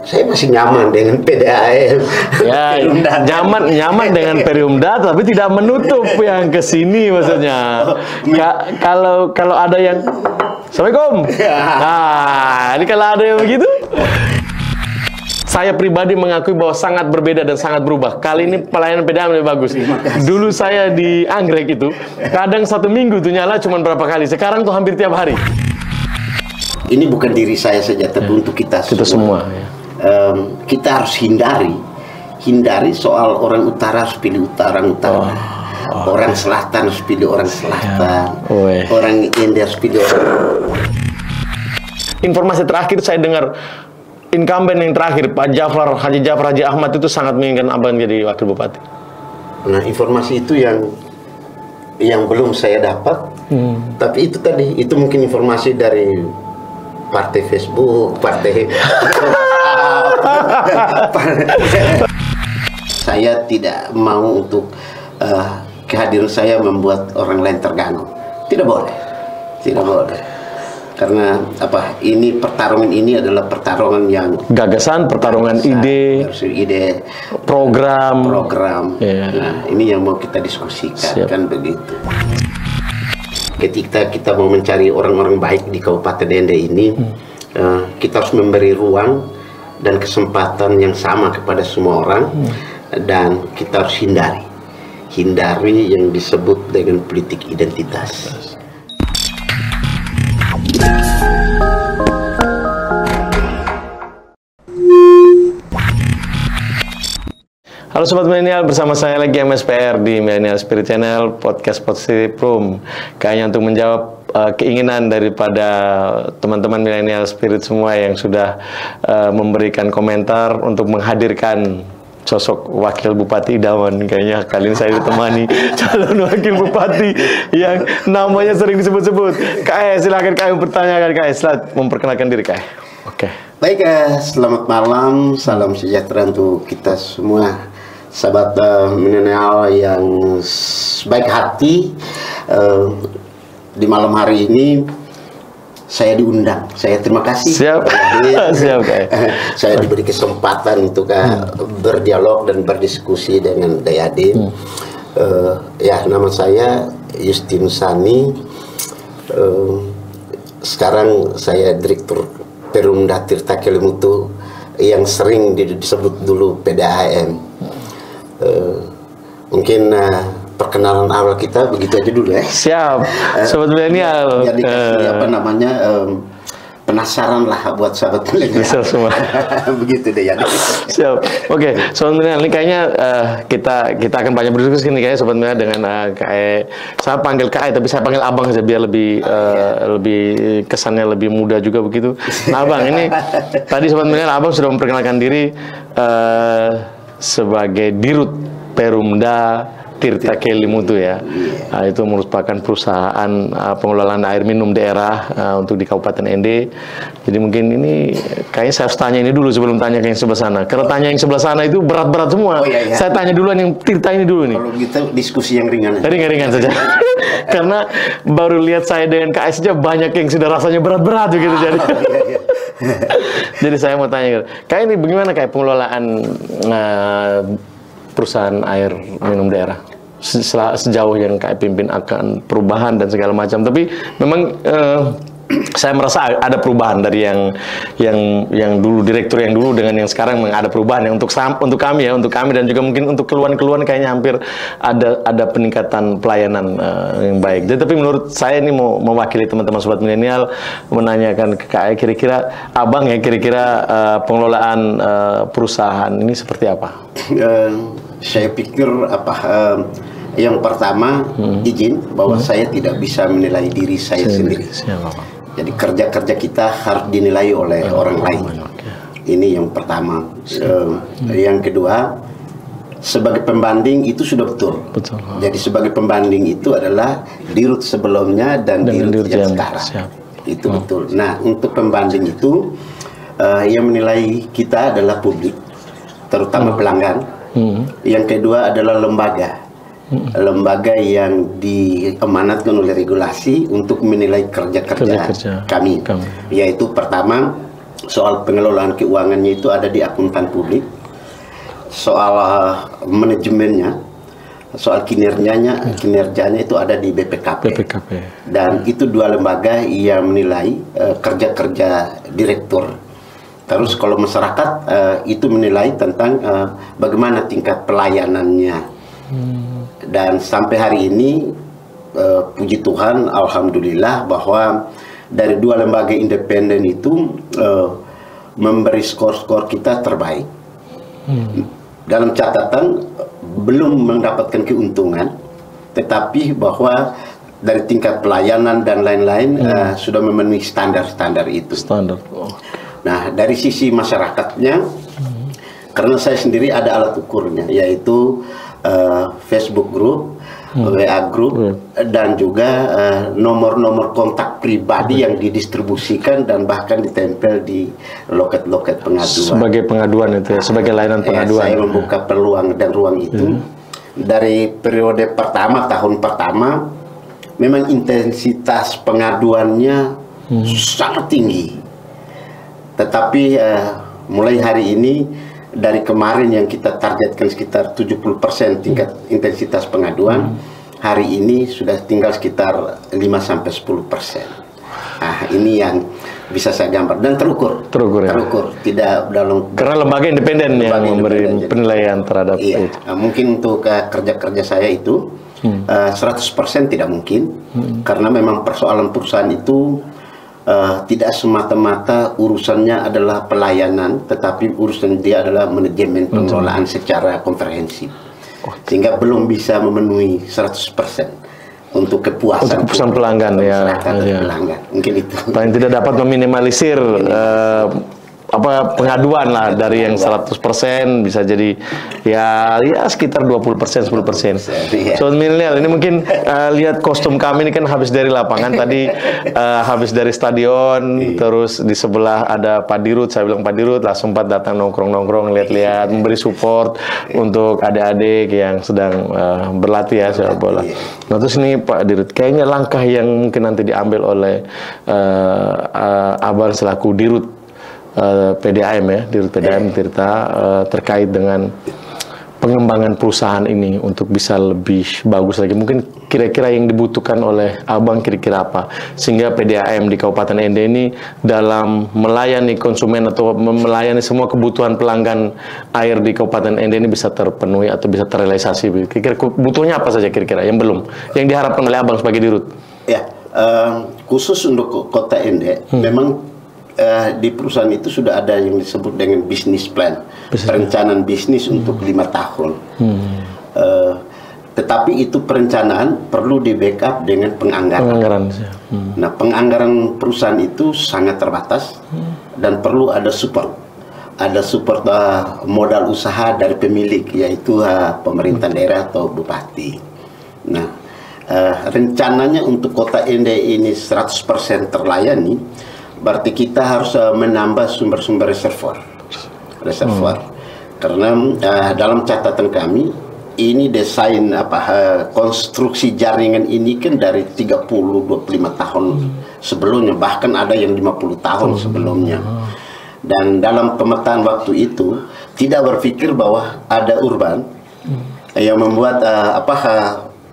Saya masih nyaman dengan PDAM. Ya, nyaman dengan Perumda, tapi tidak menutup yang ke sini maksudnya. Kalau ada yang Assalamualaikum. Nah, ini kalau ada yang begitu, saya pribadi mengakui bahwa sangat berbeda dan sangat berubah. Kali ini pelayanan PDAM lebih bagus. Dulu saya di Anggrek itu, kadang 1 minggu tuh nyala cuma berapa kali. Sekarang tuh hampir tiap hari. Ini bukan diri saya saja, tapi untuk kita semua. Ya. Kita harus hindari soal orang utara harus pilih orang utara, orang selatan harus pilih orang selatan, orang India harus pilih orang. Informasi terakhir saya dengar, incumbent yang terakhir Pak Haji Jafar Haji Ahmad itu sangat menginginkan Abang jadi wakil bupati. Nah, informasi itu yang belum saya dapat, tapi itu tadi, itu mungkin informasi dari partai Facebook, partai saya tidak mau untuk kehadiran saya membuat orang lain terganggu. Tidak boleh. Karena ini pertarungan ini adalah pertarungan yang gagasan, pertarungan ide, program. Nah, ini yang mau kita diskusikan. Kan begitu. Ketika kita mau mencari orang-orang baik di Kabupaten Ende ini, kita harus memberi ruang dan kesempatan yang sama kepada semua orang, dan kita harus hindari yang disebut dengan politik identitas. Halo Sobat Milenial, bersama saya lagi MSPR di Millennial Spirit Channel, podcast Positive Room. Kayaknya untuk menjawab keinginan daripada teman-teman Millennial Spirit semua yang sudah memberikan komentar untuk menghadirkan sosok wakil bupati idaman. Kayaknya kali ini saya ditemani calon wakil bupati yang namanya sering disebut-sebut. Kak, silakan Kak mempertanyakan. Kak, silahkan memperkenalkan diri Kak. Oke. Baik, selamat malam, salam sejahtera untuk kita semua. Sahabat milenial yang baik hati, di malam hari ini saya diundang. Saya terima kasih. Siap. Saya diberi kesempatan untuk berdialog dan berdiskusi dengan Dayadin. Ya, nama saya Justinus Sani. Sekarang saya Direktur Perumda Tirta Kelimutu yang sering disebut dulu PDAM. Mungkin perkenalan awal kita begitu aja dulu ya. Siap, Sobat Milenial. Jadi penasaran lah buat sahabat milenial. Bisa semua. Begitu deh ya. Siap. Oke, Sobat Milenial, ini kayaknya kita akan banyak berdiskusi nih kayaknya Sobat Milenial dengan saya panggil KAE, tapi saya panggil Abang saja biar lebih kesannya lebih muda juga begitu. Nah, Abang, ini tadi Sobat Milenial, Abang sudah memperkenalkan diri sebagai Dirut Perumda Tirta Kelimutu ya. Nah, itu merupakan perusahaan pengelolaan air minum daerah untuk di Kabupaten Ende. Jadi mungkin ini kayaknya saya harus tanya ini dulu sebelum tanya ke yang sebelah sana. Karena tanya yang sebelah sana itu berat-berat semua. Saya tanya duluan yang Tirta ini dulu nih. Kalau kita diskusi yang ringan. Ringan saja. Karena baru lihat saya dengan KS saja banyak yang sudah rasanya berat-berat begitu jadi. Jadi saya mau tanya, kayak ini bagaimana kayak pengelolaan perusahaan air minum daerah sejauh yang kayak pimpin akan perubahan dan segala macam. Tapi memang saya merasa ada perubahan dari yang dulu, direktur yang dulu dengan yang sekarang. Memang ada perubahan yang untuk kami dan juga mungkin untuk keluhan-keluhan kayaknya hampir ada peningkatan pelayanan yang baik. Jadi, tapi menurut saya ini mau mewakili teman-teman Sobat Milenial menanyakan ke KAE, kira-kira Abang ya, kira-kira pengelolaan perusahaan ini seperti apa? Saya pikir yang pertama izin bahwa saya tidak bisa menilai diri saya sendiri. Jadi kerja-kerja kita harus dinilai oleh orang lain. Ini yang pertama. Yang kedua, sebagai pembanding itu sudah betul. Jadi sebagai pembanding itu adalah Dirut sebelumnya dan Dirut yang sekarang. Itu betul. Nah, untuk pembanding itu yang menilai kita adalah publik, terutama pelanggan. Yang kedua adalah lembaga yang diamanatkan oleh regulasi untuk menilai kerja-kerja kami. Yaitu pertama soal pengelolaan keuangannya itu ada di akuntan publik, soal manajemennya, soal kinerjanya itu ada di BPKP. Dan itu dua lembaga yang menilai kerja-kerja direktur. Terus kalau masyarakat itu menilai tentang bagaimana tingkat pelayanannya. Dan sampai hari ini puji Tuhan, alhamdulillah bahwa dari dua lembaga independen itu memberi skor-skor kita terbaik. Dalam catatan belum mendapatkan keuntungan, tetapi bahwa dari tingkat pelayanan dan lain-lain sudah memenuhi standar-standar itu. Nah, dari sisi masyarakatnya, karena saya sendiri ada alat ukurnya, yaitu Facebook Group, WA Group, dan juga nomor-nomor kontak pribadi yang didistribusikan dan bahkan ditempel di loket-loket pengaduan. Sebagai pengaduan itu ya, sebagai layanan pengaduan. Saya membuka peluang dan ruang itu. Dari periode pertama, tahun pertama, memang intensitas pengaduannya sangat tinggi. Tetapi mulai hari ini, dari kemarin yang kita targetkan sekitar 70% tingkat intensitas pengaduan, hari ini sudah tinggal sekitar 5-10%. Nah, ini yang bisa saya gambar dan terukur. Ya. Tidak dalam, karena lembaga independen yang memberi penilaian terhadap itu. Mungkin untuk kerja-kerja saya itu 100% tidak mungkin, karena memang persoalan perusahaan itu tidak semata-mata urusannya adalah pelayanan, tetapi urusan dia adalah manajemen pengelolaan secara komprehensif, sehingga belum bisa memenuhi 100% untuk kepuasan pelanggan ya. Pelanggan. Mungkin itu paling tidak dapat meminimalisir pengaduan lah dari yang 100% bisa jadi ya sekitar 20%, 10%. So milenial ini mungkin lihat kostum kami ini kan habis dari lapangan tadi, habis dari stadion, terus di sebelah ada Pak Dirut, saya bilang Pak Dirut lah sempat datang nongkrong-nongkrong, lihat-lihat, memberi support untuk adik-adik yang sedang berlatih ya sepak bola. Nah terus ini Pak Dirut, kayaknya langkah yang mungkin nanti diambil oleh Abang selaku Dirut PDAM ya, Dirut PDAM Tirta terkait dengan pengembangan perusahaan ini untuk bisa lebih bagus lagi. Mungkin kira-kira yang dibutuhkan oleh Abang kira-kira apa? Sehingga PDAM di Kabupaten Ende ini dalam melayani konsumen atau melayani semua kebutuhan pelanggan air di Kabupaten Ende ini bisa terpenuhi atau bisa terrealisasi. Kira-kira butuhnya apa saja kira-kira yang belum? Yang diharapkan oleh Abang sebagai Dirut? Ya, khusus untuk Kota Ende, memang di perusahaan itu sudah ada yang disebut dengan business plan, perencanaan bisnis untuk 5 tahun. Tetapi itu perencanaan perlu di backup dengan penganggaran. Nah, penganggaran perusahaan itu sangat terbatas dan perlu ada support. Ada support modal usaha dari pemilik, yaitu pemerintah daerah atau bupati. Nah, rencananya untuk Kota Ende ini 100% terlayani. Berarti kita harus menambah sumber-sumber reservoir. Karena dalam catatan kami ini desain konstruksi jaringan ini kan dari 30-25 tahun sebelumnya, bahkan ada yang 50 tahun sebelumnya. Dan dalam pemetaan waktu itu tidak berpikir bahwa ada urban yang membuat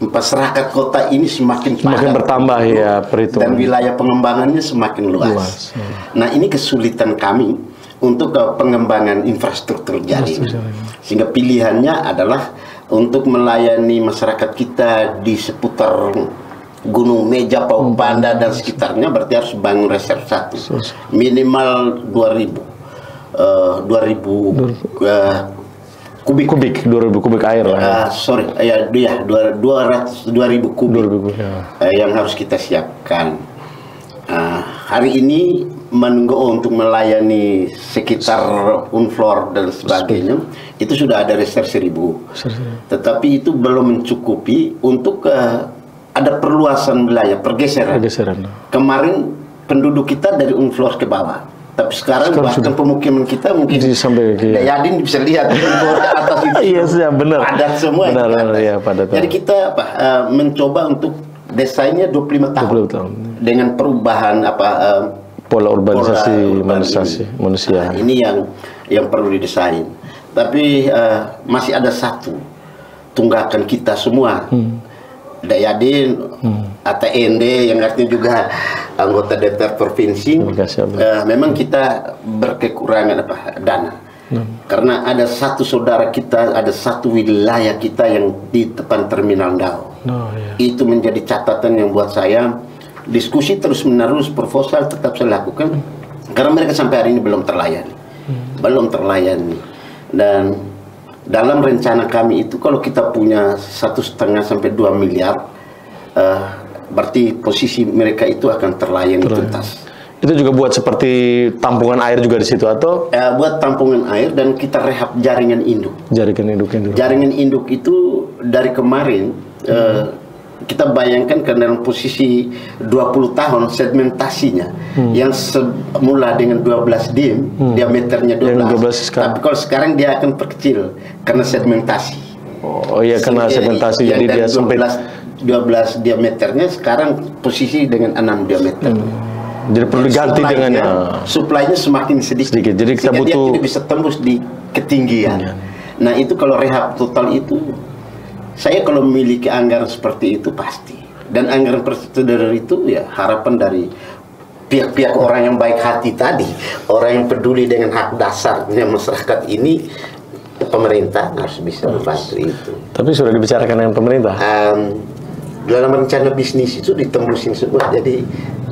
masyarakat kota ini semakin bertambah ya perhitungan, dan wilayah pengembangannya semakin luas. Nah, ini kesulitan kami untuk pengembangan infrastruktur jaringan. Sehingga pilihannya adalah untuk melayani masyarakat kita di seputar Gunung Meja, Paung Panda dan sekitarnya, berarti harus bangun reserve 1 minimal 2000 kubik 2000 kubik air lah. 2000 kubik yang harus kita siapkan. Hari ini menunggu untuk melayani sekitar Unflor dan sebagainya, itu sudah ada reserve 1000. Tetapi itu belum mencukupi untuk ada perluasan wilayah, pergeseran. Kemarin penduduk kita dari Unflor ke bawah. Tapi sekarang bahkan pemukiman kita mungkin sampai Yadin bisa lihat ke atas itu. Iya, benar. Padat semua. Ya, padat. Jadi kita mencoba untuk desainnya 25 tahun. Dengan perubahan pola urbanisasi manusia. Nah, ini yang perlu didesain. Tapi masih ada satu tunggakan kita semua. Dayadin, ATND yang artinya juga anggota DPR provinsi. Memang kita berkekurangan dana. Karena ada satu saudara kita, ada satu wilayah kita yang di depan terminal Ndao. Itu menjadi catatan yang buat saya. Diskusi terus menerus, proposal tetap saya lakukan karena mereka sampai hari ini belum terlayani. Dan dalam rencana kami itu kalau kita punya 1,5 sampai 2 miliar, berarti posisi mereka itu akan terlayani tuntas. Itu juga buat seperti tampungan air juga di situ atau? Buat tampungan air dan kita rehab jaringan induk. Jaringan induk itu dari kemarin kita bayangkan kan dalam posisi 20 tahun segmentasinya yang semula dengan 12 dim, diameternya 12. Tapi kalau sekarang dia akan perkecil karena segmentasi. Oh iya, karena segmentasi jadi dia sampai 12 diameternya sekarang posisi dengan 6 diameter. Jadi perlu diganti dengannya. Suplainya semakin sedikit. Jadi kita butuh, dia tidak bisa tembus di ketinggian. Nah itu kalau rehab total itu, saya kalau memiliki anggaran seperti itu pasti. Dan anggaran prosedur itu ya harapan dari pihak-pihak orang yang baik hati tadi, orang yang peduli dengan hak dasarnya masyarakat ini, pemerintah harus bisa membantu itu. Tapi sudah dibicarakan dengan pemerintah? Dalam rencana bisnis itu ditembusin semua. Jadi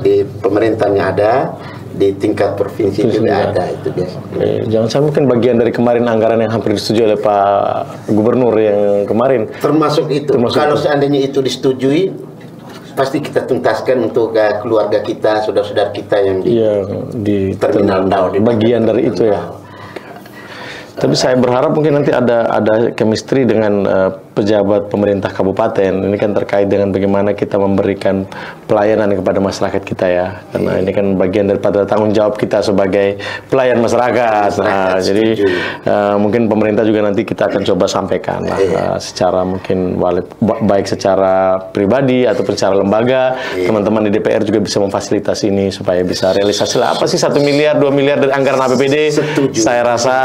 di pemerintahnya ada, di tingkat provinsi juga ada, itu biasa. Jangan sampai kan bagian dari kemarin anggaran yang hampir disetujui oleh Pak Gubernur yang kemarin. Termasuk itu. Kalau seandainya itu disetujui, pasti kita tuntaskan untuk keluarga kita, saudara-saudara kita yang di terminal Ndao. Bagian dari itu ya. Tapi saya berharap mungkin nanti ada chemistry dengan pejabat pemerintah kabupaten. Ini kan terkait dengan bagaimana kita memberikan pelayanan kepada masyarakat kita ya. Karena ini kan bagian daripada tanggung jawab kita sebagai pelayan masyarakat. Nah, jadi mungkin pemerintah juga nanti kita akan coba sampaikan lah, secara mungkin baik secara pribadi ataupun secara lembaga. Teman-teman di DPR juga bisa memfasilitasi ini supaya bisa realisasi lah. Apa sih 1 miliar, 2 miliar dari anggaran APBD? Saya rasa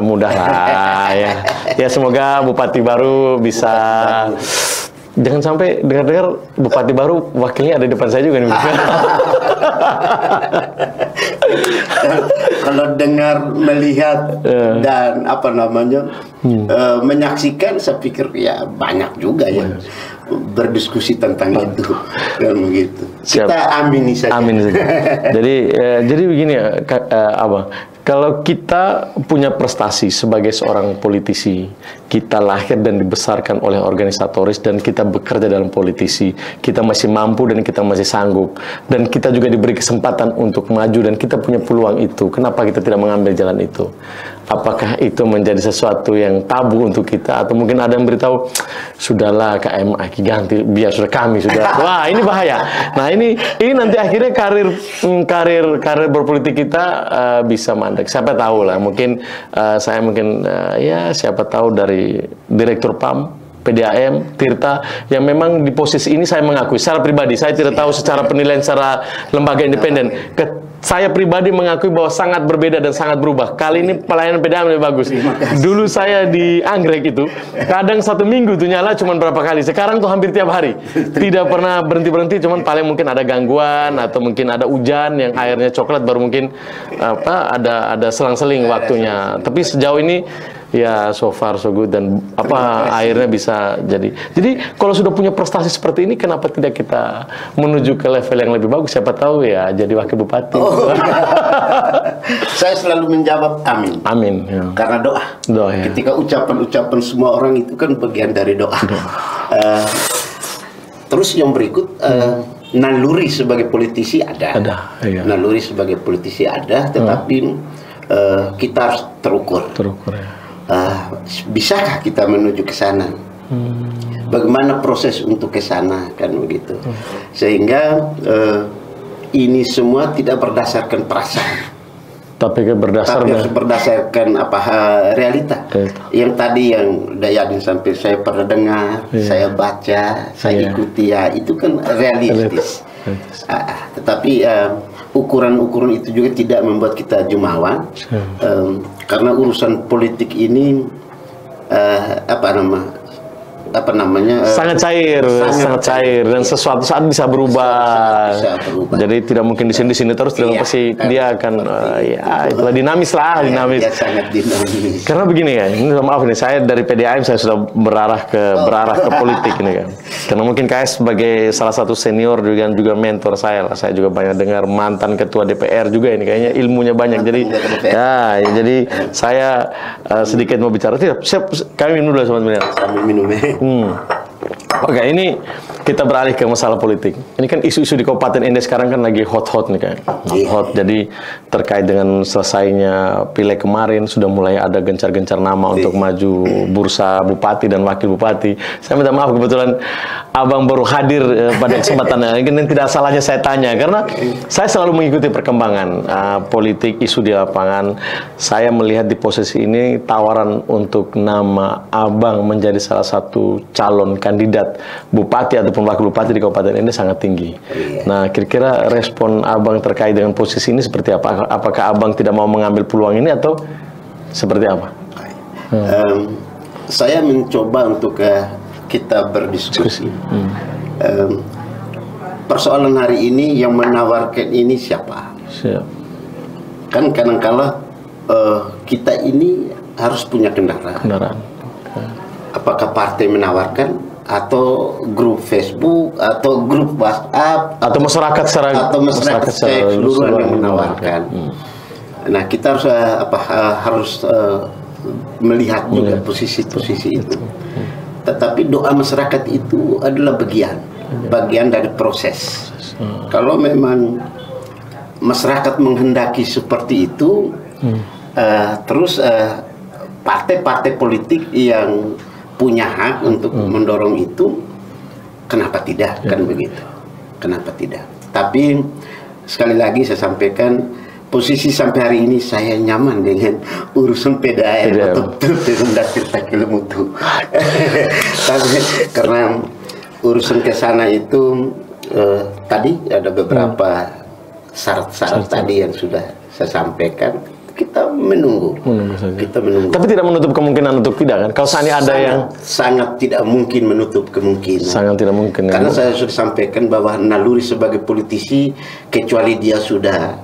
mudah lah ya. Ya semoga Bupati baru bisa. Jangan sampai dengar-dengar Bupati baru wakilnya ada di depan saya juga nih. Kalau dengar, melihat dan apa namanya menyaksikan, saya pikir ya banyak juga yang berdiskusi tentang itu dan begitu. Kita amini saja. Jadi begini ya, kalau kita punya prestasi sebagai seorang politisi, kita lahir dan dibesarkan oleh organisatoris dan kita bekerja dalam politisi, kita masih mampu dan kita masih sanggup, dan kita juga diberi kesempatan untuk maju dan kita punya peluang itu, kenapa kita tidak mengambil jalan itu? Apakah itu menjadi sesuatu yang tabu untuk kita, atau mungkin ada yang beritahu sudahlah KMA ganti biar sudah kami sudah. Wah, ini bahaya. Nah, ini nanti akhirnya karir berpolitik kita bisa mandek. Siapa tahu lah, mungkin saya ya siapa tahu dari Direktur PAM, PDAM, Tirta, yang memang di posisi ini saya mengakui secara pribadi, saya tidak tahu secara penilaian secara lembaga independen. Saya pribadi mengakui bahwa sangat berbeda dan sangat berubah. Kali ini pelayanan PDAM lebih bagus. Dulu saya di Anggrek itu, kadang 1 minggu tuh nyala cuma berapa kali. Sekarang tuh hampir tiap hari. Tidak pernah berhenti-berhenti, cuman paling mungkin ada gangguan atau mungkin ada hujan yang airnya coklat, baru mungkin ada selang-seling waktunya. Tapi sejauh ini ya so far so good, dan airnya bisa jadi. Jadi kalau sudah punya prestasi seperti ini, kenapa tidak kita menuju ke level yang lebih bagus? Siapa tahu ya jadi wakil bupati. Saya selalu menjawab amin. Amin. Ya. Karena doa. Ya. Ketika ucapan-ucapan semua orang itu kan bagian dari doa. Terus yang berikut, naluri sebagai politisi ada. Iya. Naluri sebagai politisi ada, tetapi kita harus terukur. Ya. Bisakah kita menuju ke sana? Bagaimana proses untuk ke sana, kan begitu. Sehingga ini semua tidak berdasarkan perasaan, tapi berdasarkan realita. Yang tadi yang Dayadin sampai saya pernah dengar, saya baca, saya ikuti, ya itu kan realistis. Tetapi ukuran-ukuran itu juga tidak membuat kita jumawa, karena urusan politik ini apa namanya sangat cair dan sesuatu saat bisa berubah. Jadi tidak mungkin di sini terus, pasti dia akan itulah dinamis. Dia sangat dinamis. Karena begini kan, ini maaf nih, saya dari PDAM saya sudah berarah ke politik ini kan. Karena mungkin KS sebagai salah satu senior juga mentor saya lah. Saya juga banyak dengar mantan ketua DPR juga ini, kayaknya ilmunya banyak. Jadi saya sedikit mau bicara. Siap, kami minum dulu sebenarnya. Sambil minum. Oke, ini kita beralih ke masalah politik. Ini kan isu-isu di Kabupaten Ende sekarang kan lagi hot-hot nih kan. Hot. Jadi terkait dengan selesainya pileg kemarin sudah mulai ada gencar-gencar nama untuk maju bursa bupati dan wakil bupati. Saya minta maaf kebetulan Abang baru hadir pada kesempatan ini, tidak salahnya saya tanya karena saya selalu mengikuti perkembangan politik isu di lapangan. Saya melihat di posisi ini tawaran untuk nama Abang menjadi salah satu calon kandidat bupati ataupun wakil bupati di Kabupaten Ende sangat tinggi. Nah, kira-kira respon Abang terkait dengan posisi ini seperti apa? Apakah Abang tidak mau mengambil peluang ini atau seperti apa? Saya mencoba untuk kita berdiskusi. Persoalan hari ini yang menawarkan ini siapa? Kan kadang-kala kita ini harus punya kendaraan. Apakah partai menawarkan, atau grup Facebook, atau grup WhatsApp, atau masyarakat secara keseluruhan yang menawarkan. Nah, kita harus melihat juga posisi-posisi itu. Tetapi doa masyarakat itu adalah bagian dari proses. Kalau memang masyarakat menghendaki seperti itu, terus partai-partai politik yang punya hak untuk mendorong itu, kenapa tidak? Kan begitu. Kenapa tidak? Tapi sekali lagi saya sampaikan, posisi sampai hari ini saya nyaman dengan urusan PDAM atau Perumda Tirta Kilemutu. Karena urusan ke sana itu tadi ada beberapa syarat-syarat tadi yang sudah saya sampaikan. Kita menunggu. Kita menunggu. Tapi tidak menutup kemungkinan untuk tidak kan? Kalau seandainya ada yang sangat tidak mungkin menutup kemungkinan. Sangat tidak mungkin. Karena saya sudah sampaikan bahwa naluri sebagai politisi, kecuali dia sudah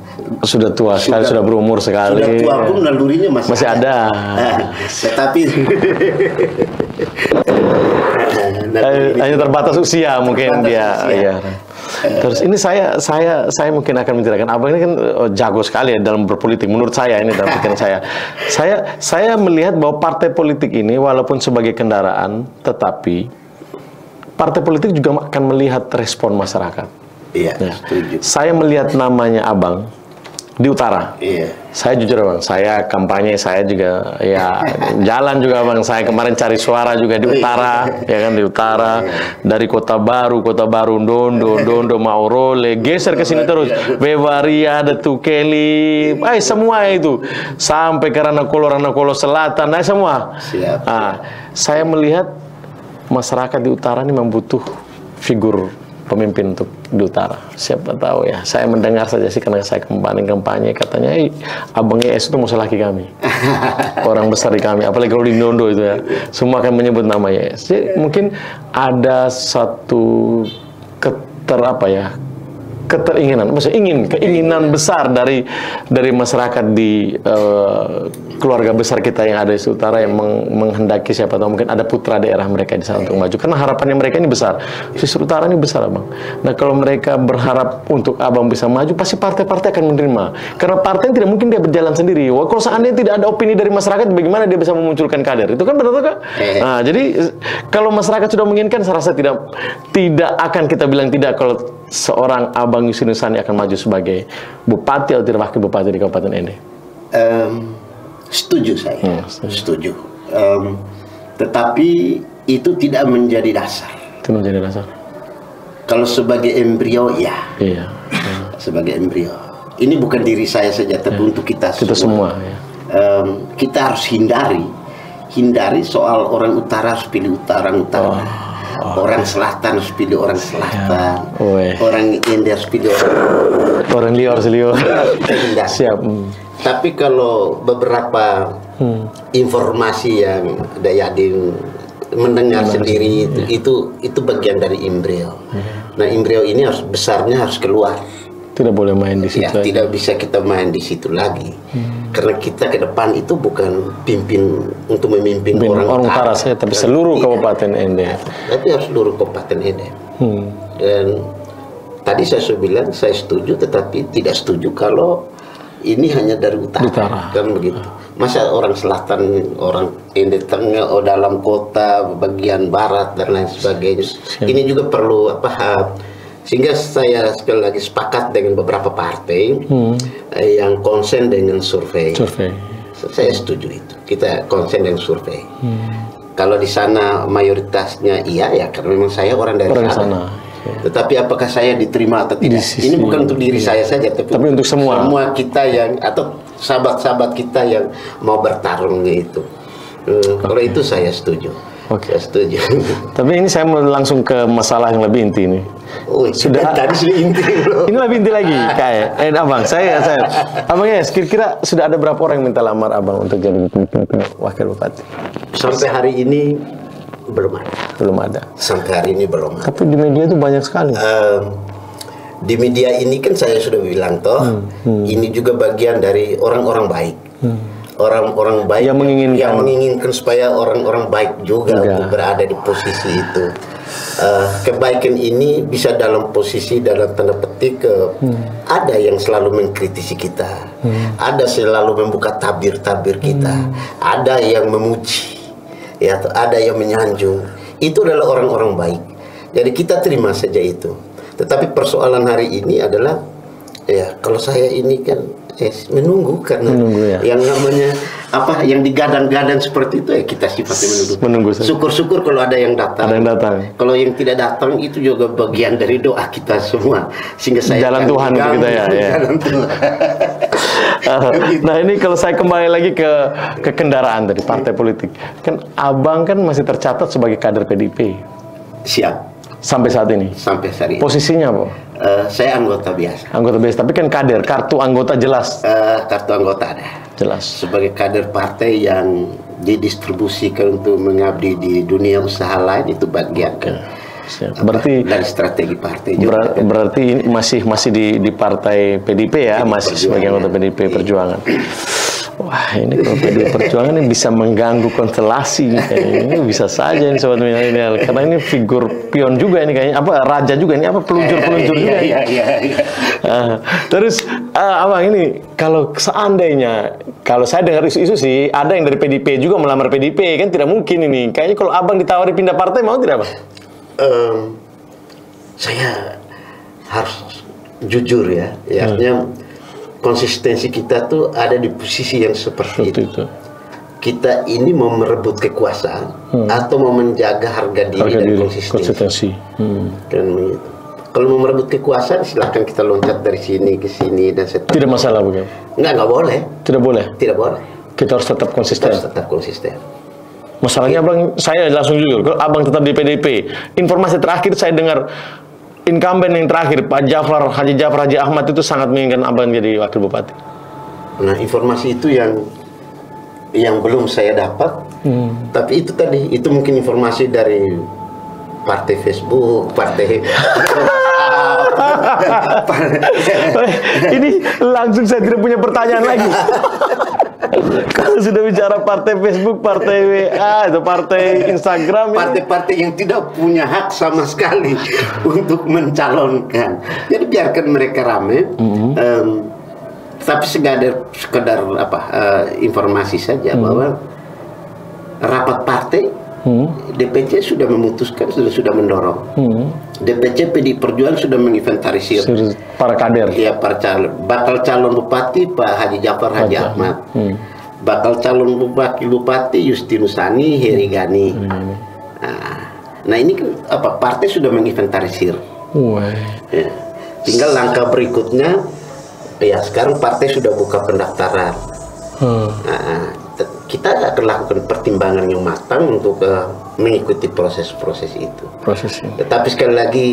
tua sekali, sudah berumur sekali. Sudah tua pun nalurinya masih ada. Tetapi hanya terbatas usia mungkin dia. Iya. Terus ini saya mungkin akan menceritakan, Abang ini kan jago sekali ya dalam berpolitik menurut saya ini, dalam pikiran saya melihat bahwa partai politik ini walaupun sebagai kendaraan, tetapi partai politik juga akan melihat respon masyarakat. Iya, setuju. Saya melihat namanya Abang di utara. Saya jujur Bang, saya kampanye, saya juga ya jalan juga Bang. Saya kemarin cari suara juga di utara, ya kan, di utara, dari Kota Baru, Dondo, Maurole, geser ke sini terus, Bewaria, ada Tukeli, semua itu, sampai ke Ranakolo Selatan, semua. Saya melihat masyarakat di utara ini membutuh figur pemimpin untuk di utara. Siapa tahu ya, saya mendengar saja sih karena saya kampanye katanya, Abang ES itu musuh laki kami, orang besar di kami, apalagi kalau di Dondo itu ya, semua akan menyebut nama ES. Jadi mungkin ada satu keinginan besar dari masyarakat di keluarga besar kita yang ada di utara yang menghendaki, siapa tahu mungkin ada putra daerah mereka di sana untuk maju, karena harapannya mereka ini besar. Justru utara ini besar Abang. Nah, kalau mereka berharap untuk Abang bisa maju, pasti partai-partai akan menerima, karena partai tidak mungkin dia berjalan sendiri. Wah, kalau seandainya tidak ada opini dari masyarakat, bagaimana dia bisa memunculkan kader? Itu kan benar kan? Nah, jadi kalau masyarakat sudah menginginkan, saya rasa tidak akan kita bilang tidak kalau seorang Abang Yusri Nusani akan maju sebagai bupati atau wakil bupati di Kabupaten Ende. Setuju saya, setuju. Tetapi itu tidak menjadi dasar. Itu menjadi dasar. Kalau sebagai embrio, ya. Iya. Sebagai embrio. Ini bukan diri saya saja, tapi untuk kita semua. Ya. Kita harus hindari soal orang utara harus pilih orang utara. Orang selatan harus pilih orang selatan. Orang India harus pilih orang lior. Siap. Tapi kalau beberapa informasi yang Dayadin mendengar sendiri itu bagian dari embrio. Nah, embrio ini besarnya harus keluar. Tidak boleh main di situ. Ya, tidak bisa kita main di situ lagi. Karena kita ke depan itu bukan untuk memimpin orang utara saja, tapi seluruh Kabupaten Ende. Tapi harus seluruh Kabupaten Ende. Dan tadi saya sudah bilang saya setuju, tetapi tidak setuju kalau ini hanya dari utara. Kan begitu. Masa orang selatan, orang Ende tengah, dalam kota, bagian barat dan lain sebagainya. Ini juga perlu sehingga saya sekali lagi sepakat dengan beberapa partai yang konsen dengan survei. Saya setuju itu. Kita konsen dengan survei. Kalau di sana mayoritasnya iya ya, karena memang saya orang dari sana. Tetapi apakah saya diterima atau tidak? Ini bukan untuk diri saya saja, tapi untuk semua kita yang atau sahabat-sahabat kita yang mau bertarung itu. Kalau itu saya setuju. Saya setuju. Tapi ini saya mau langsung ke masalah yang lebih inti ini. Sudah tadi sudah inti. Ini lebih inti lagi, abang. Abangnya, kira-kira sudah ada berapa orang yang minta lamar abang untuk jadi wakil bupati? Sampai hari ini belum ada. Sampai hari ini belum ada. Tapi di media itu banyak sekali. Di media ini kan saya sudah bilang ini juga bagian dari orang-orang baik. Orang-orang baik yang menginginkan supaya orang-orang baik juga untuk berada di posisi itu. Kebaikan ini bisa dalam posisi dalam tanda petik ada yang selalu mengkritisi kita, ada selalu membuka tabir-tabir kita, ada yang memuji, ya, ada yang menyanjung. Itu adalah orang-orang baik. Jadi kita terima saja itu. Tetapi persoalan hari ini adalah ya kalau saya ini kan menunggu karena yang namanya yang digadang-gadang seperti itu kita sifatnya menunggu. Syukur-syukur kalau ada yang datang. Kalau yang tidak datang itu juga bagian dari doa kita semua sehingga saya jalan Tuhan kita ya. Jalan Tuhan. Nah ini kalau saya kembali lagi ke kendaraan dari partai politik, kan abang kan masih tercatat sebagai kader PDIP. Siap. Sampai saat ini. Sampai saat ini. Posisinya apa? Saya anggota biasa. Anggota biasa, tapi kan kader, kartu anggota jelas. Kartu anggota ada. Jelas. Sebagai kader partai yang didistribusikan untuk mengabdi di dunia usaha lain itu bagian. Berarti dari strategi partai juga. Berarti masih di partai PDIP ya, masih sebagai anggota PDIP Perjuangan. Wah, ini kalau PDIP Perjuangan ini bisa mengganggu konstelasi kayaknya. Ini bisa saja ini sobat milenial, karena ini figur pion juga ini kayaknya, raja juga ini, pelunjur juga. Terus abang ini kalau seandainya, kalau saya dengar isu-isu sih ada yang dari PDIP juga melamar PDIP, kan tidak mungkin ini. Kayaknya kalau abang ditawari pindah partai mau tidak, Bang? Saya harus jujur ya, artinya konsistensi kita tuh ada di posisi yang seperti itu. Kita ini mau merebut kekuasaan atau mau menjaga harga diri dan konsistensi. Dan begitu. Kalau mau merebut kekuasaan silahkan kita loncat dari sini ke sini dan seterusnya. Tidak masalah begitu. Nggak boleh. Tidak boleh. Tidak boleh. Kita harus tetap konsisten. Masalahnya abang, saya langsung jujur, kalau abang tetap di PDIP, informasi terakhir saya dengar incumbent yang terakhir, Pak Haji Jafar Haji Ahmad itu sangat menginginkan abang jadi wakil bupati. Nah, informasi itu yang belum saya dapat. Tapi itu tadi, itu mungkin informasi dari partai Facebook, partai. Ini langsung saya tidak punya pertanyaan lagi. Kalau sudah bicara partai Facebook, partai WA, atau partai Instagram, partai-partai yang tidak punya hak sama sekali untuk mencalonkan. Jadi biarkan mereka rame. Tapi sekedar informasi saja bahwa rapat partai DPC sudah memutuskan, sudah mendorong. DPC PDI Perjuangan sudah menginventarisir para kader. Ya, para calon. Bakal calon bupati Pak Haji Jafar Haji Ahmad. Bakal calon wakil bupati Justinus Sani Heri Gani. Nah ini kan partai sudah menginventarisir. Ya. Tinggal langkah berikutnya, ya sekarang partai sudah buka pendaftaran. kita akan lakukan pertimbangan yang matang untuk mengikuti proses-proses itu. Prosesnya. Tetapi sekali lagi,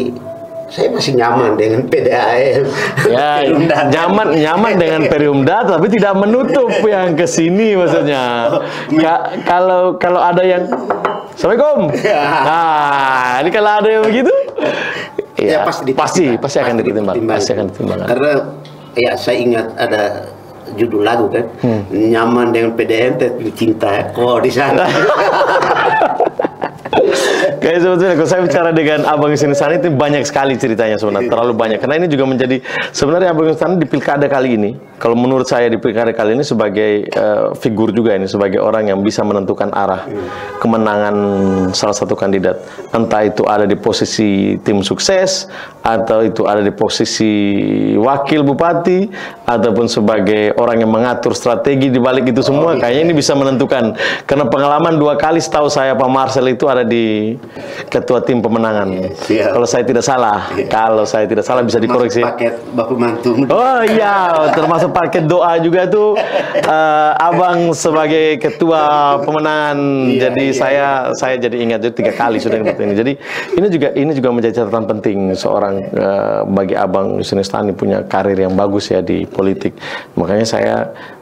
saya masih nyaman dengan PDAM. Ya, nyaman dengan Periumda, tapi tidak menutup yang ke sini maksudnya. Kalau ada yang Assalamualaikum. Nah, ini kalau ada yang begitu, ya pasti akan dipertimbangkan. Karena ya saya ingat ada judul lagu kan, nyaman dengan PDAM tapi cinta di sana. Kayak sebetulnya kalau saya bicara dengan Abang Yusinus itu banyak sekali ceritanya sebenarnya, terlalu banyak. Karena ini juga menjadi sebenarnya Abang Yusinus di pilkada kali ini, kalau menurut saya di pilkada kali ini sebagai figur juga ini, sebagai orang yang bisa menentukan arah kemenangan salah satu kandidat. Entah itu ada di posisi tim sukses, atau itu ada di posisi wakil bupati, ataupun sebagai orang yang mengatur strategi di balik itu semua. Kayaknya ini bisa menentukan. Karena pengalaman 2 kali setahu saya Pak Marcel itu ada di ketua tim pemenangan. Kalau saya tidak salah, bisa dikoreksi. Paket baku mantu. Oh iya, termasuk paket doa juga tuh Abang sebagai ketua pemenangan. Jadi saya jadi ingat itu 3 kali sudah ini. Jadi ini juga menjadi catatan penting seorang bagi Abang Yusinus punya karir yang bagus ya di politik. Makanya saya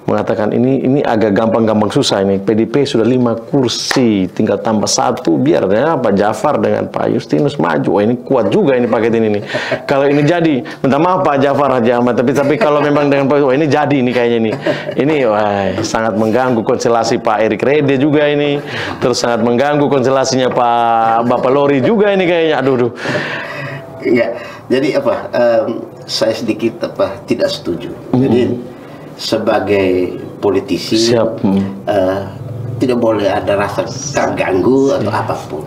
mengatakan ini agak gampang susah ini. PDP sudah 5 kursi, tinggal tambah 1 biar Pak Jafar dengan Pak Justinus maju. Wah, ini kuat juga ini paket ini nih. Kalau ini jadi, minta maaf Pak Jafar Haji Ahmad, tapi kalau memang dengan Pak, wah ini jadi ini kayaknya nih. Ini wah sangat mengganggu konstelasi Pak Erik Rede juga ini. Terus sangat mengganggu konstelasinya Bapak Lori juga ini kayaknya. Aduh. Enggak. Jadi saya sedikit tidak setuju. Jadi sebagai politisi tidak boleh ada rasa terganggu atau apapun.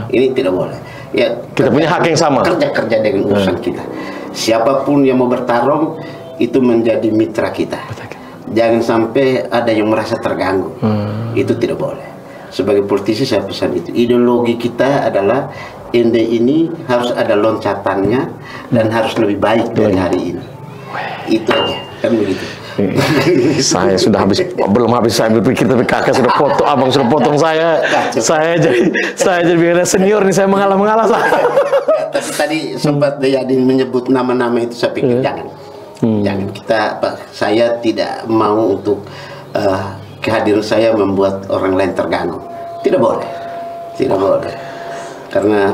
Ini tidak boleh. Ya, kita punya hak yang sama. Kerja dengan urusan kita. Siapapun yang mau bertarung itu menjadi mitra kita. Jangan sampai ada yang merasa terganggu. Itu tidak boleh. Sebagai politisi saya pesan itu. Ideologi kita adalah ND ini harus ada loncatannya dan harus lebih baik dari hari ini. Itu aja, kan begitu. Saya sudah belum habis saya berpikir, tapi kakak sudah potong, abang sudah potong saya. Saya jadi biar senior nih, saya mengalah. Tapi tadi sempat Yadin menyebut nama-nama itu, saya pikir jangan saya tidak mau untuk kehadiran saya membuat orang lain terganggu. Tidak boleh. Karena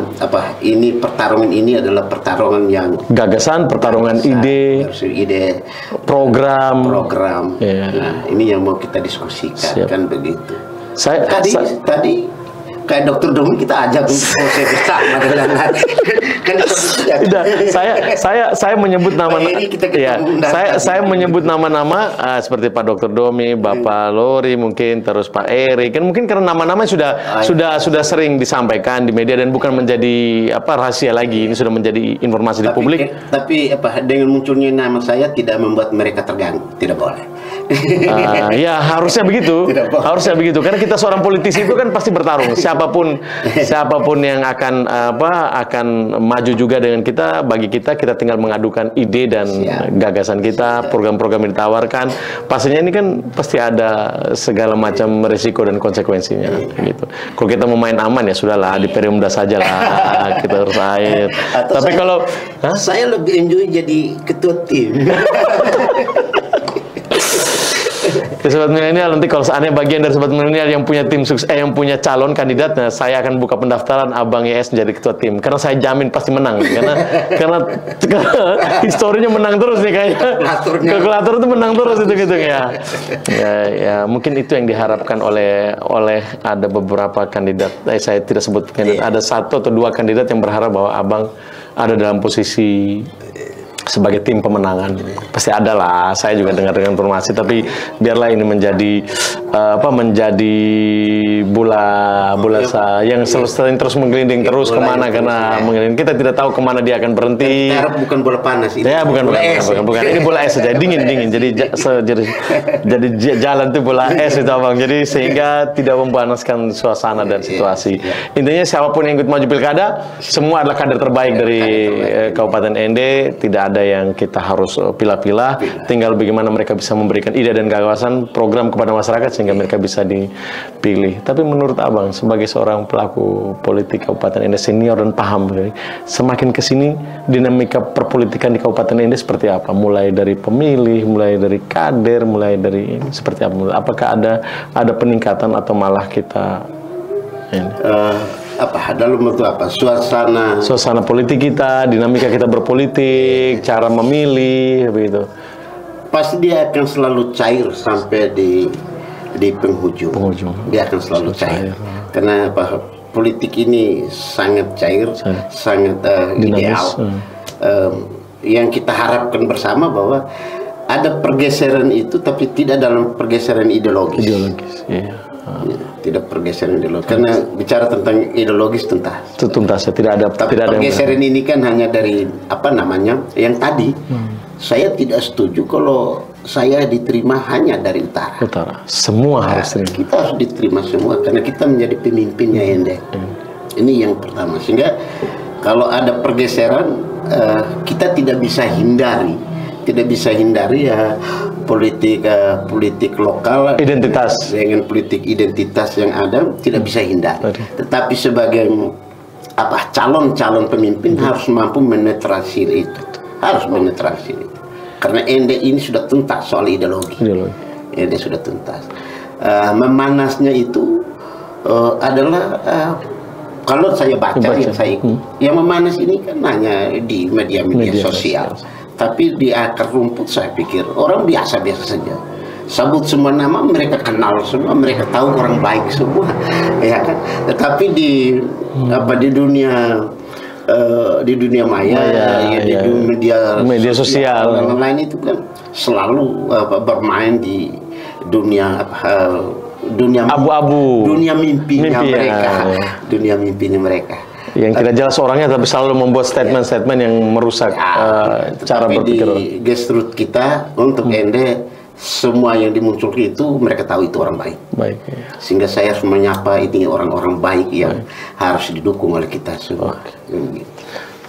ini pertarungan ini adalah pertarungan yang gagasan, pertarungan ide, program. Nah, ini yang mau kita diskusikan. Kan begitu. Tadi kayak Dr. Domi kita ajak proses bersama dengan kan saya menyebut saya menyebut nama-nama seperti Pak Dr. Domi, Bapak Lori mungkin, terus Pak Eri, kan mungkin karena nama-nama sudah sering disampaikan di media dan bukan menjadi rahasia lagi, ini sudah menjadi informasi di publik. Tapi dengan munculnya nama saya tidak membuat mereka terganggu, tidak boleh. Ya harusnya begitu, karena kita seorang politisi itu kan pasti bertarung. Siapapun yang akan maju juga dengan kita, bagi kita tinggal mengadukan ide dan gagasan kita, program-program yang ditawarkan. Pastinya ini kan pasti ada segala macam risiko dan konsekuensinya gitu. Kalau kita mau main aman ya sudahlah, di Periumda saja lah kita harus air. Tapi kalau saya lebih enjoy jadi ketua tim. Sobat Milenial, nanti kalau seandainya bagian dari Sobat Milenial yang punya tim sukses, yang punya calon kandidat, nah saya akan buka pendaftaran Abang YS menjadi ketua tim, karena saya jamin pasti menang, karena historinya menang terus nih kayaknya. Kalkulator itu menang terus itu gitu ya. Ya mungkin itu yang diharapkan oleh ada beberapa kandidat. Saya tidak sebut kandidat, ada 1 atau 2 kandidat yang berharap bahwa Abang ada dalam posisi sebagai tim pemenangan. Pasti ada lah, saya juga dengar informasi, tapi biarlah ini menjadi bola yang selalu terus menggelinding terus kemana, karena menggelinding, kita tidak tahu kemana dia akan berhenti. Bukan bola panas ini. Ya bukan ini bola es saja, dingin jadi jalan tuh bola es itu Abang, jadi sehingga tidak memanaskan suasana dan situasi. Intinya siapapun yang ikut maju pilkada, semua adalah kader terbaik dari Kabupaten ND. Tidak ada yang kita harus pilah-pilah, tinggal bagaimana mereka bisa memberikan ide dan gagasan program kepada masyarakat sehingga mereka bisa dipilih. Tapi menurut Abang sebagai seorang pelaku politik Kabupaten Ende senior dan paham, semakin kesini dinamika perpolitikan di Kabupaten Ende seperti apa? Mulai dari pemilih, mulai dari kader, mulai dari ini seperti apa? Apakah ada peningkatan atau malah kita ini? Dalam bentuk apa? Suasana politik kita, dinamika kita berpolitik, cara memilih, begitu. Pasti dia akan selalu cair sampai di penghujung. Dia akan selalu cair. Karena politik ini sangat cair, sangat ideal. Yang kita harapkan bersama bahwa ada pergeseran itu, tapi tidak dalam pergeseran ideologis. Iya. Tidak pergeseran ideologis. Karena bicara tentang ideologis tuntas. Tidak ada. Tapi pergeseran ini kan hanya dari yang tadi. Saya tidak setuju kalau saya diterima hanya dari utara. Semua harus terima. Kita harus diterima semua karena kita menjadi pemimpinnya Ende. Ini yang pertama. Sehingga kalau ada pergeseran, kita tidak bisa hindari politik lokal identitas dengan politik identitas yang ada tidak bisa hindari. Tetapi sebagai calon pemimpin harus mampu menetralisir itu. Karena Ende ini sudah tuntas soal ideologi. Ende sudah tuntas. Memanasnya itu adalah kalau saya baca. Yang saya ikut, yang memanas ini kan hanya di media sosial. Tapi di akar rumput saya pikir orang biasa-biasa saja. Sebut semua nama, mereka kenal semua, mereka tahu orang baik semua, ya kan. Tetapi di dunia maya, di media sosial lain itu kan selalu bermain di dunia abu-abu, dunia mimpinya mereka. Yang tidak jelas orangnya, tapi selalu membuat statement-statement yang merusak cara berpikir. Di gesturut kita untuk Ende, semua yang dimunculkan itu mereka tahu itu orang baik. Sehingga saya harus menyapa ini orang-orang baik yang harus didukung oleh kita semua.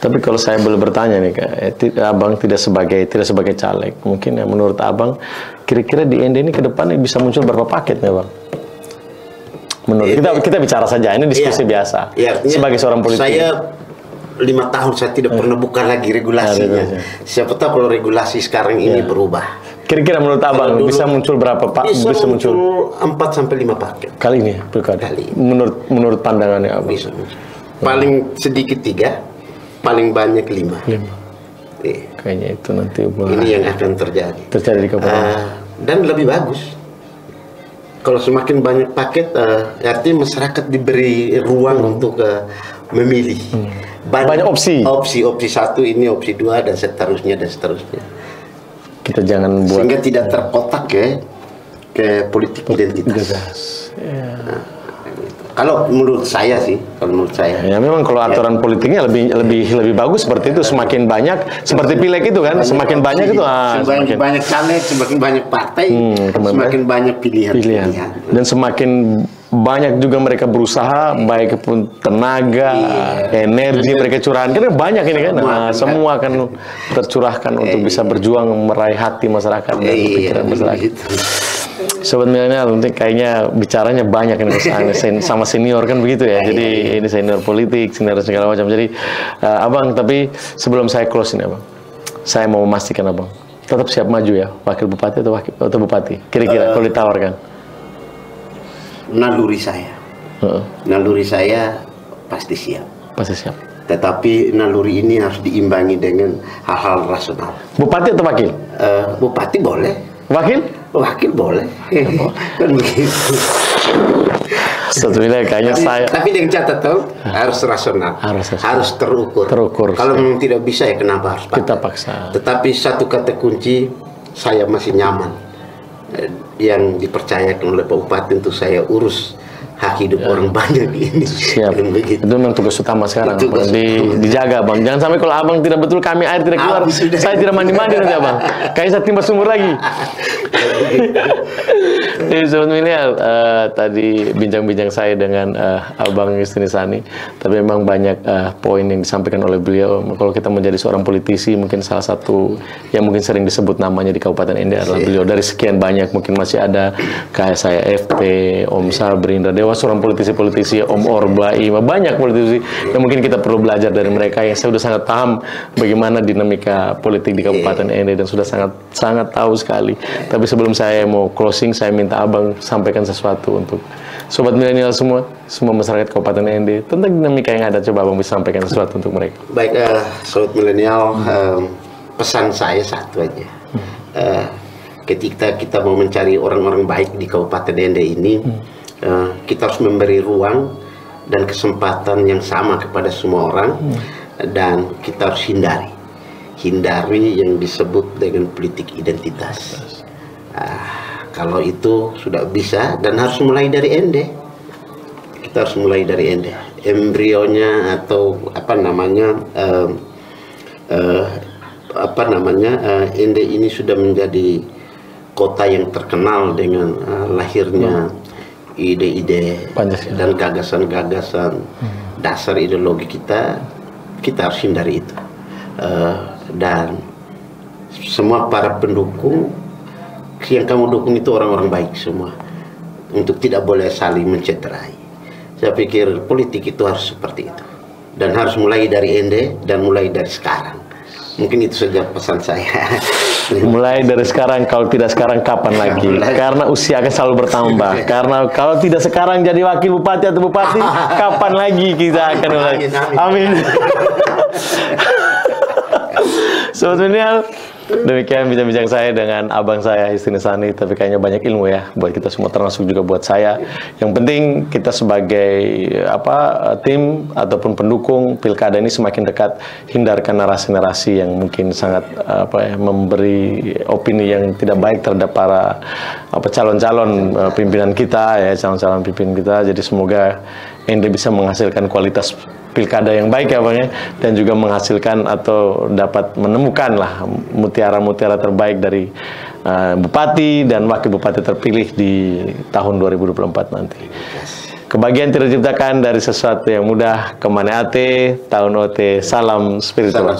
Tapi kalau saya boleh bertanya nih Kak, Abang tidak sebagai caleg, mungkin ya menurut Abang, kira-kira di Ende ini ke depannya bisa muncul berapa paket nih Bang? Menurut kita bicara saja, ini diskusi biasa. Sebagai seorang politisi, saya 5 tahun saya tidak pernah buka lagi regulasinya. Siapa tahu kalau regulasi sekarang ini berubah. Kira-kira menurut Abang bisa muncul berapa Pak? Bisa muncul 4 sampai 5 paket. Kali ini pilkada. Menurut pandangannya Abang? Bisa muncul. Paling sedikit 3, paling banyak 5. Kayaknya itu nanti ini yang akan terjadi di Kabupaten. Dan lebih bagus. Kalau semakin banyak paket, artinya masyarakat diberi ruang untuk memilih. Banyak opsi. Opsi 1 ini, opsi 2 dan seterusnya. Kita jangan buat sehingga tidak terkotak ke politik identitas. Kalau menurut saya sih, ya memang kalau aturan politiknya lebih bagus seperti itu. Semakin banyak seperti pileg itu kan, semakin banyak itu semakin banyak caleg, semakin banyak partai, semakin banyak pilihan. Dan semakin banyak juga mereka berusaha, baik pun tenaga, energi mereka curahkan. Karena banyak ini kan, semua akan tercurahkan untuk bisa berjuang meraih hati masyarakat dan pikiran masyarakat. Sobat milenial, nanti kayaknya bicaranya banyak ini sama senior kan begitu ya. Jadi ini senior politik, senior segala macam. Jadi Abang, tapi sebelum saya close ini Abang, saya mau memastikan Abang tetap siap maju ya, wakil bupati atau bupati. Kira-kira kalau ditawarkan. Naluri saya pasti siap. Tetapi naluri ini harus diimbangi dengan hal-hal rasional. Bupati atau wakil? Bupati boleh. Wakil boleh. Kan begitu. Sebetulnya kayaknya tapi dengan catatan harus rasional. Harus terukur. Kalau memang tidak bisa ya kenapa harus kita paksa. Tetapi satu kata kunci, saya masih nyaman. Yang dipercayakan oleh Pak Bupati untuk saya urus hak hidup orang banyak ini. Siap. Itu memang tugas utama sekarang. Dijaga Bang. Jangan sampai kalau Abang tidak betul, kami air tidak keluar. Saya tidak mandi-mandi nanti Abang. Kayaknya saya timba sumur lagi. Jadi Sobat Milenial, tadi bincang-bincang saya dengan Abang Yustinisani, tapi memang banyak poin yang disampaikan oleh beliau. Kalau kita menjadi seorang politisi, mungkin salah satu yang mungkin sering disebut namanya di Kabupaten Ende adalah beliau. Dari sekian banyak, mungkin masih ada kayak saya FP, Om Sabri, Indra Dewa, seorang politisi-politisi, Om Orbai, banyak politisi yang mungkin kita perlu belajar dari mereka, yang saya sudah sangat paham bagaimana dinamika politik di Kabupaten Ende dan sudah sangat tahu sekali. Tapi sebelum saya mau closing, saya minta Abang sampaikan sesuatu untuk Sobat Milenial semua masyarakat Kabupaten Ende tentang dinamika yang ada. Coba Abang bisa sampaikan sesuatu untuk mereka. Baik, Sobat Milenial, pesan saya satu aja. Ketika kita mau mencari orang-orang baik di Kabupaten Ende ini, kita harus memberi ruang dan kesempatan yang sama kepada semua orang, dan kita harus hindari yang disebut dengan politik identitas. Kalau itu sudah bisa, dan harus mulai dari Ende. Kita harus mulai dari Ende. Embrionya atau Ende ini sudah menjadi kota yang terkenal dengan lahirnya ide-ide dan gagasan-gagasan dasar ideologi kita. Kita harus hindari itu. Dan semua para pendukung yang kamu dukung itu orang-orang baik semua, untuk tidak boleh saling mencederai. Saya pikir politik itu harus seperti itu, dan harus mulai dari Ende dan mulai dari sekarang. Mungkin itu saja pesan saya. Mulai dari sekarang, kalau tidak sekarang kapan lagi? Karena usia akan selalu bertambah. Karena kalau tidak sekarang jadi wakil bupati atau bupati, kapan lagi kita akan mulai? Amin. Sobat Milenial, demikian bincang-bincang saya dengan abang saya Yustinisani. Tapi kayaknya banyak ilmu ya buat kita semua, termasuk juga buat saya. Yang penting kita sebagai tim ataupun pendukung pilkada ini semakin dekat, hindarkan narasi-narasi yang mungkin sangat memberi opini yang tidak baik terhadap para calon-calon pimpinan kita ya, calon-calon pimpinan kita. Jadi semoga Ende bisa menghasilkan kualitas pilkada yang baik ya Bang ya, dan juga menghasilkan atau dapat menemukan lah mutiara-mutiara terbaik dari bupati dan wakil bupati terpilih di tahun 2024 nanti. Kebahagiaan tidak diciptakan dari sesuatu yang mudah, kemana ate, tahun ote, salam spiritual.